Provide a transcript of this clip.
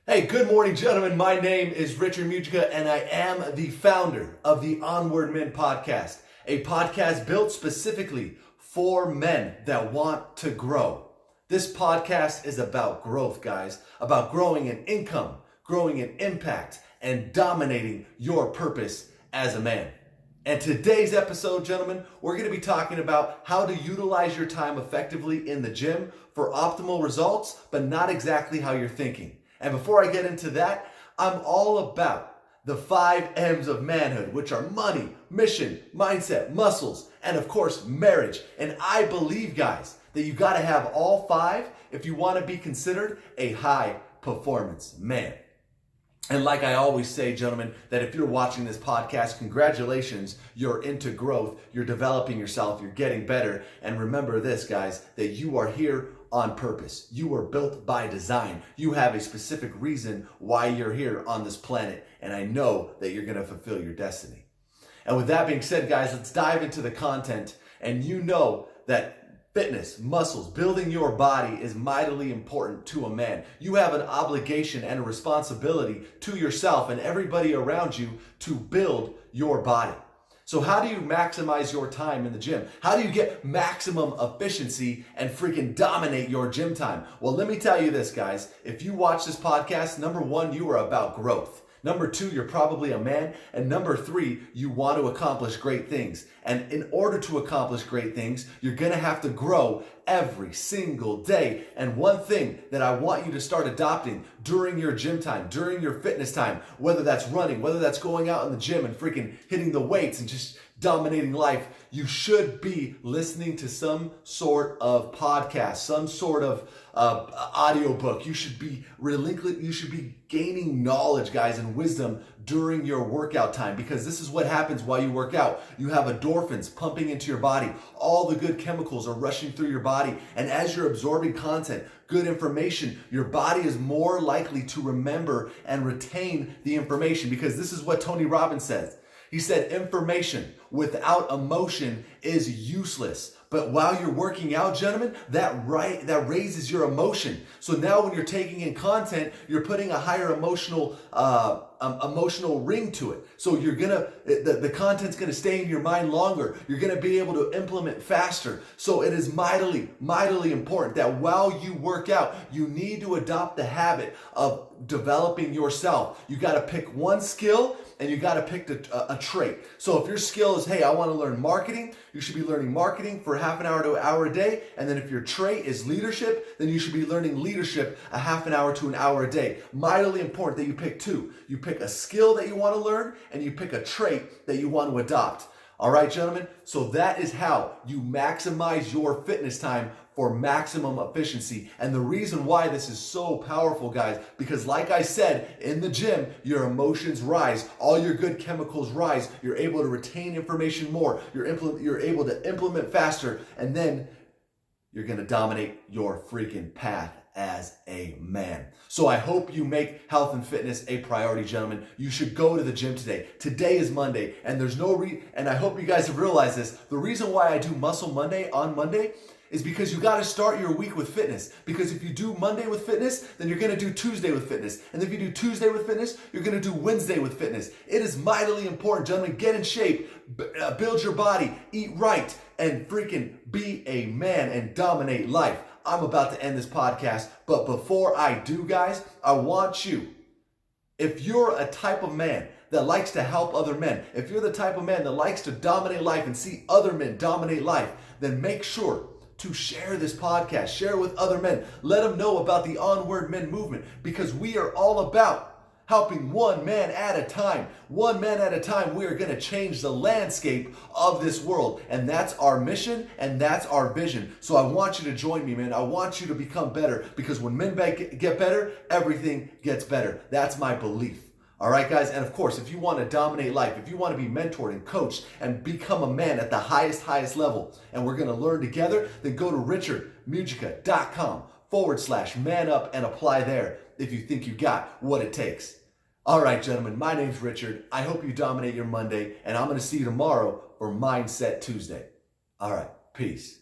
Hey, good morning, gentlemen. My name is Richard Mugica, and I am the founder of the Onward Men Podcast, a podcast built specifically for men that want to grow. This podcast is about growth, guys, about growing in income, growing in impact, and dominating your purpose as a man. And today's episode, gentlemen, we're going to be talking about how to utilize your time effectively in the gym for optimal results, but not exactly how you're thinking. And before I get into that, I'm all about the 5 M's of manhood, which are money, mission, mindset, muscles, and of course, marriage. And I believe, guys, that you got to have all 5 if you want to be considered a high performance man. And like I always say, gentlemen, that if you're watching this podcast, congratulations, you're into growth, you're developing yourself, you're getting better. And remember this, guys, that you are here on purpose. You were built by design. You have a specific reason why you're here on this planet. And I know that you're going to fulfill your destiny. And with that being said, guys, let's dive into the content. And you know that fitness, muscles, building your body is mightily important to a man. You have an obligation and a responsibility to yourself and everybody around you to build your body. So how do you maximize your time in the gym? How do you get maximum efficiency and freaking dominate your gym time? Well, let me tell you this, guys. If you watch this podcast, number 1, you are about growth. Number 2, you're probably a man. And number 3, you want to accomplish great things. And in order to accomplish great things, you're going to have to grow every single day. And one thing that I want you to start adopting during your gym time, during your fitness time, whether that's running, whether that's going out in the gym and freaking hitting the weights and just dominating life, you should be listening to some sort of podcast, some sort of audiobook. You should be gaining knowledge, guys, and wisdom during your workout time, because this is what happens while you work out. You have endorphins pumping into your body. All the good chemicals are rushing through your body. And as you're absorbing content, good information, your body is more likely to remember and retain the information, because this is what Tony Robbins says. He said, information without emotion is useless. But while you're working out, gentlemen, that raises your emotion. So now when you're taking in content, you're putting a higher emotional ring to it. So you're the content's gonna stay in your mind longer. You're gonna be able to implement faster. So it is mightily important that while you work out, you need to adopt the habit of developing yourself. You gotta pick one skill and you gotta pick a trait. So if your skill is, hey, I wanna learn marketing, you should be learning marketing for half an hour to an hour a day. And then if your trait is leadership, then you should be learning leadership a half an hour to an hour a day. Mightily important that you pick 2. You pick a skill that you want to learn and you pick a trait that you want to adopt. All right, gentlemen? So that is how you maximize your fitness time for maximum efficiency. And the reason why this is so powerful, guys, because like I said, in the gym, your emotions rise, all your good chemicals rise, you're able to retain information more, you're able to implement faster, and then you're gonna dominate your freaking path as a man. So I hope you make health and fitness a priority, gentlemen. You should go to the gym today. Today is Monday, and there's and I hope you guys have realized this. The reason why I do Muscle Monday on Monday is because you got to start your week with fitness. Because if you do Monday with fitness, then you're going to do Tuesday with fitness. And if you do Tuesday with fitness, you're going to do Wednesday with fitness. It is mightily important, gentlemen. Get in shape, build your body, eat right, and freaking be a man and dominate life. I'm about to end this podcast, but before I do, guys, I want you, if you're a type of man that likes to help other men, if you're the type of man that likes to dominate life and see other men dominate life, then make sure to share this podcast, share it with other men. Let them know about the Onward Men movement, because we are all about helping one man at a time. One man at a time, we are going to change the landscape of this world. And that's our mission and that's our vision. So I want you to join me, man. I want you to become better, because when men get better, everything gets better. That's my belief. All right, guys. And of course, if you want to dominate life, if you want to be mentored and coached and become a man at the highest level, and we're going to learn together, then go to richardmugica.com/man up and apply there if you think you got what it takes. All right, gentlemen, my name's Richard. I hope you dominate your Monday, and I'm going to see you tomorrow for Mindset Tuesday. All right, peace.